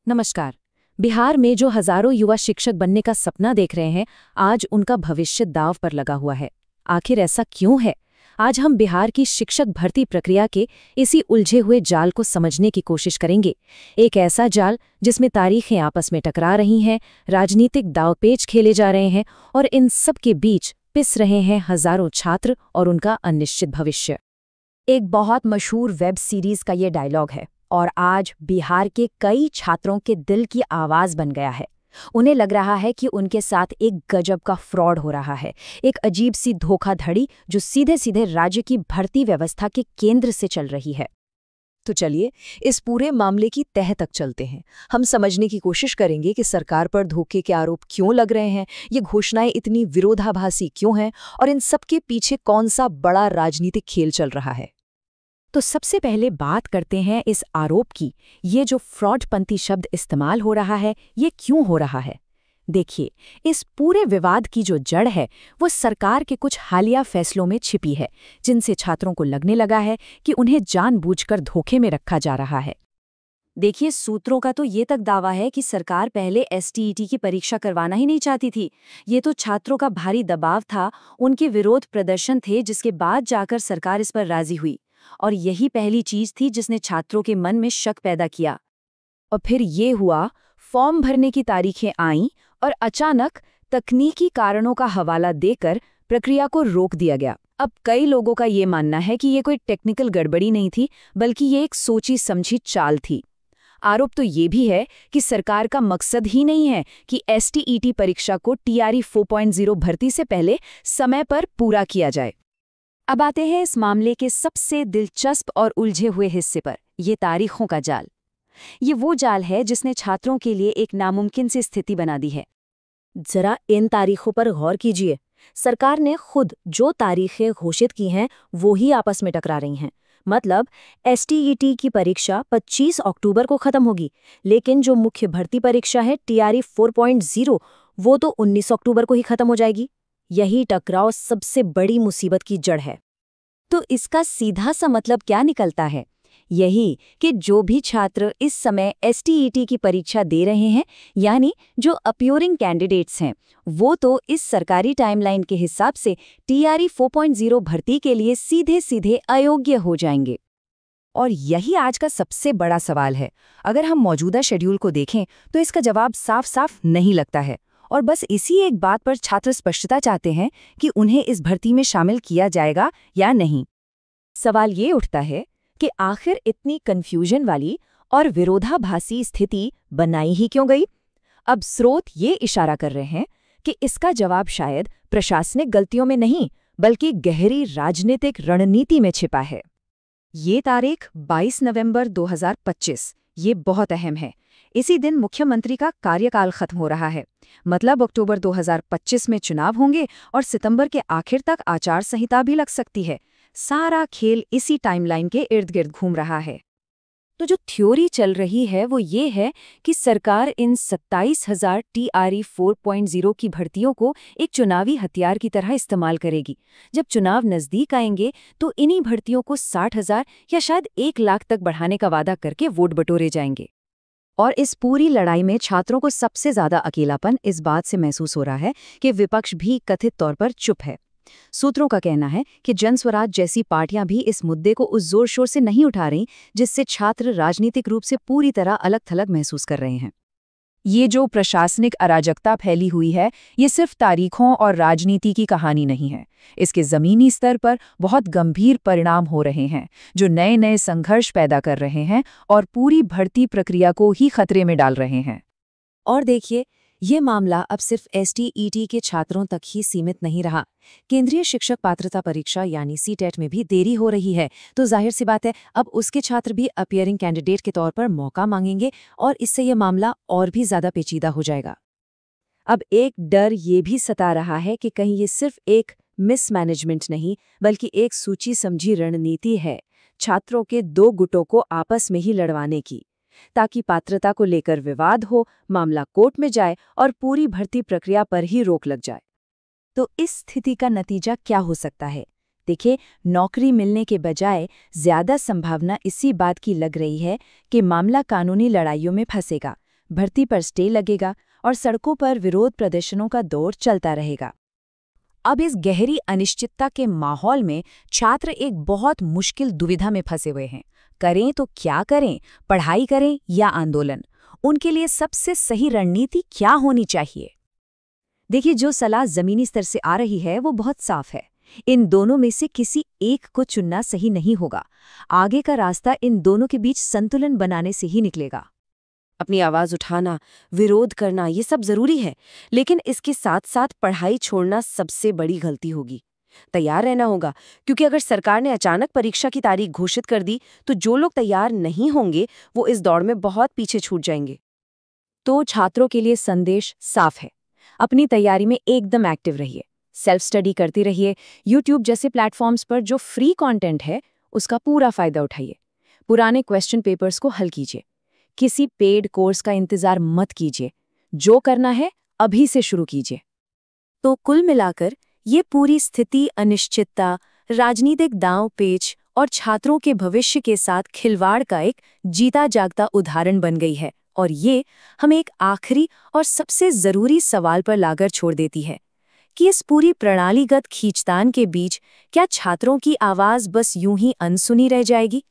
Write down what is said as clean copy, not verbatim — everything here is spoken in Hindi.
नमस्कार। बिहार में जो हजारों युवा शिक्षक बनने का सपना देख रहे हैं, आज उनका भविष्य दांव पर लगा हुआ है। आखिर ऐसा क्यों है? आज हम बिहार की शिक्षक भर्ती प्रक्रिया के इसी उलझे हुए जाल को समझने की कोशिश करेंगे। एक ऐसा जाल जिसमें तारीखें आपस में टकरा रही हैं, राजनीतिक दांवपेच खेले जा रहे हैं और इन सब के बीच पिस रहे हैं हजारों छात्र और उनका अनिश्चित भविष्य। एक बहुत मशहूर वेब सीरीज का ये डायलॉग है और आज बिहार के कई छात्रों के दिल की आवाज बन गया है। उन्हें लग रहा है कि उनके साथ एक गजब का फ्रॉड हो रहा है, एक अजीब सी धोखाधड़ी जो सीधे सीधे राज्य की भर्ती व्यवस्था के केंद्र से चल रही है। तो चलिए इस पूरे मामले की तह तक चलते हैं। हम समझने की कोशिश करेंगे कि सरकार पर धोखे के आरोप क्यों लग रहे हैं, ये घोषणाएं इतनी विरोधाभासी क्यों हैं और इन सब के पीछे कौन सा बड़ा राजनीतिक खेल चल रहा है। तो सबसे पहले बात करते हैं इस आरोप की। ये जो फ्रॉडपंथी शब्द इस्तेमाल हो रहा है, ये क्यों हो रहा है? देखिए, इस पूरे विवाद की जो जड़ है वो सरकार के कुछ हालिया फैसलों में छिपी है, जिनसे छात्रों को लगने लगा है कि उन्हें जानबूझकर धोखे में रखा जा रहा है। देखिए, सूत्रों का तो ये तक दावा है कि सरकार पहले एसटीईटी की परीक्षा करवाना ही नहीं चाहती थी। ये तो छात्रों का भारी दबाव था, उनके विरोध प्रदर्शन थे, जिसके बाद जाकर सरकार इस पर राजी हुई। और यही पहली चीज थी जिसने छात्रों के मन में शक पैदा किया। और फिर ये हुआ, फॉर्म भरने की तारीखें आईं और अचानक तकनीकी कारणों का हवाला देकर प्रक्रिया को रोक दिया गया। अब कई लोगों का ये मानना है कि ये कोई टेक्निकल गड़बड़ी नहीं थी, बल्कि ये एक सोची समझी चाल थी। आरोप तो ये भी है कि सरकार का मकसद ही नहीं है कि एसटीईटी परीक्षा को टीआरई 4.0 भर्ती से पहले समय पर पूरा किया जाए। अब आते हैं इस मामले के सबसे दिलचस्प और उलझे हुए हिस्से पर, ये तारीखों का जाल। ये वो जाल है जिसने छात्रों के लिए एक नामुमकिन सी स्थिति बना दी है। जरा इन तारीखों पर गौर कीजिए। सरकार ने खुद जो तारीखें घोषित की हैं, वो ही आपस में टकरा रही हैं। मतलब एसटीईटी की परीक्षा 25 अक्टूबर को खत्म होगी, लेकिन जो मुख्य भर्ती परीक्षा है टीआरई 4.0, वो तो 19 अक्टूबर को ही खत्म हो जाएगी। यही टकराव सबसे बड़ी मुसीबत की जड़ है। तो इसका सीधा सा मतलब क्या निकलता है? यही कि जो भी छात्र इस समय एसटीईटी की परीक्षा दे रहे हैं, यानी जो अपीयरिंग कैंडिडेट्स हैं, वो तो इस सरकारी टाइमलाइन के हिसाब से टीआरई 4.0 भर्ती के लिए सीधे सीधे अयोग्य हो जाएंगे। और यही आज का सबसे बड़ा सवाल है। अगर हम मौजूदा शेड्यूल को देखें तो इसका जवाब साफ साफ नहीं लगता है। और बस इसी एक बात पर छात्र स्पष्टता चाहते हैं कि उन्हें इस भर्ती में शामिल किया जाएगा या नहीं। सवाल ये उठता है कि आखिर इतनी कन्फ्यूजन वाली और विरोधाभासी स्थिति बनाई ही क्यों गई? अब स्रोत ये इशारा कर रहे हैं कि इसका जवाब शायद प्रशासनिक गलतियों में नहीं, बल्कि गहरी राजनीतिक रणनीति में छिपा है। ये तारीख 22 नवंबर 2025, ये बहुत अहम है। इसी दिन मुख्यमंत्री का कार्यकाल खत्म हो रहा है। मतलब अक्टूबर 2025 में चुनाव होंगे और सितंबर के आखिर तक आचार संहिता भी लग सकती है। सारा खेल इसी टाइमलाइन के इर्द गिर्द घूम रहा है। तो जो थ्योरी चल रही है वो ये है कि सरकार इन 27,000 टीआरई 4.0 की भर्तियों को एक चुनावी हथियार की तरह इस्तेमाल करेगी। जब चुनाव नजदीक आएंगे तो इन्हीं भर्तियों को 60,000 या शायद 1 लाख तक बढ़ाने का वादा करके वोट बटोरे जाएंगे। और इस पूरी लड़ाई में छात्रों को सबसे ज्यादा अकेलापन इस बात से महसूस हो रहा है कि विपक्ष भी कथित तौर पर चुप है। सूत्रों का कहना है कि जनस्वराज जैसी पार्टियां भी इस मुद्दे को उस जोर शोर से नहीं उठा रही जिससे छात्र राजनीतिक रूप से पूरी तरह अलग थलग महसूस कर रहे हैं। ये जो प्रशासनिक अराजकता फैली हुई है, ये सिर्फ तारीखों और राजनीति की कहानी नहीं है। इसके जमीनी स्तर पर बहुत गंभीर परिणाम हो रहे हैं, जो नए नए संघर्ष पैदा कर रहे हैं और पूरी भर्ती प्रक्रिया को ही खतरे में डाल रहे हैं। और देखिए, ये मामला अब सिर्फ एसटीईटी के छात्रों तक ही सीमित नहीं रहा। केंद्रीय शिक्षक पात्रता परीक्षा यानी सीटेट में भी देरी हो रही है, तो जाहिर सी बात है अब उसके छात्र भी अपीयरिंग कैंडिडेट के तौर पर मौका मांगेंगे और इससे ये मामला और भी ज्यादा पेचीदा हो जाएगा। अब एक डर ये भी सता रहा है कि कहीं ये सिर्फ एक मिसमैनेजमेंट नहीं, बल्कि एक सूची समझी रणनीति है छात्रों के दो गुटों को आपस में ही लड़वाने की, ताकि पात्रता को लेकर विवाद हो, मामला कोर्ट में जाए और पूरी भर्ती प्रक्रिया पर ही रोक लग जाए। तो इस स्थिति का नतीजा क्या हो सकता है? देखिए, नौकरी मिलने के बजाय ज्यादा संभावना इसी बात की लग रही है कि मामला कानूनी लड़ाइयों में फंसेगा। भर्ती पर स्टे लगेगा और सड़कों पर विरोध प्रदर्शनों का दौर चलता रहेगा। अब इस गहरी अनिश्चितता के माहौल में छात्र एक बहुत मुश्किल दुविधा में फंसे हुए हैं। करें तो क्या करें, पढ़ाई करें या आंदोलन? उनके लिए सबसे सही रणनीति क्या होनी चाहिए? देखिए, जो सलाह जमीनी स्तर से आ रही है वो बहुत साफ है। इन दोनों में से किसी एक को चुनना सही नहीं होगा। आगे का रास्ता इन दोनों के बीच संतुलन बनाने से ही निकलेगा। अपनी आवाज उठाना, विरोध करना, ये सब जरूरी है, लेकिन इसके साथ साथ पढ़ाई छोड़ना सबसे बड़ी गलती होगी। तैयार रहना होगा, क्योंकि अगर सरकार ने अचानक परीक्षा की तारीख घोषित कर दी तो जो लोग तैयार नहीं होंगे वो इस दौड़ में बहुत पीछे छूट जाएंगे। तो छात्रों के लिए संदेश साफ है। अपनी तैयारी में एकदम एक्टिव रहिए, सेल्फ स्टडी करते रहिए। यूट्यूब जैसे प्लेटफॉर्म्स पर जो फ्री कंटेंट है उसका पूरा फायदा उठाइए। पुराने क्वेश्चन पेपर्स को हल कीजिए। किसी पेड कोर्स का इंतजार मत कीजिए। जो करना है अभी से शुरू कीजिए। तो कुल मिलाकर ये पूरी स्थिति अनिश्चितता, राजनीतिक दांव पेच और छात्रों के भविष्य के साथ खिलवाड़ का एक जीता जागता उदाहरण बन गई है, और ये हमें एक आखिरी और सबसे जरूरी सवाल पर लाकर छोड़ देती है कि इस पूरी प्रणालीगत खींचतान के बीच क्या छात्रों की आवाज बस यूं ही अनसुनी रह जाएगी?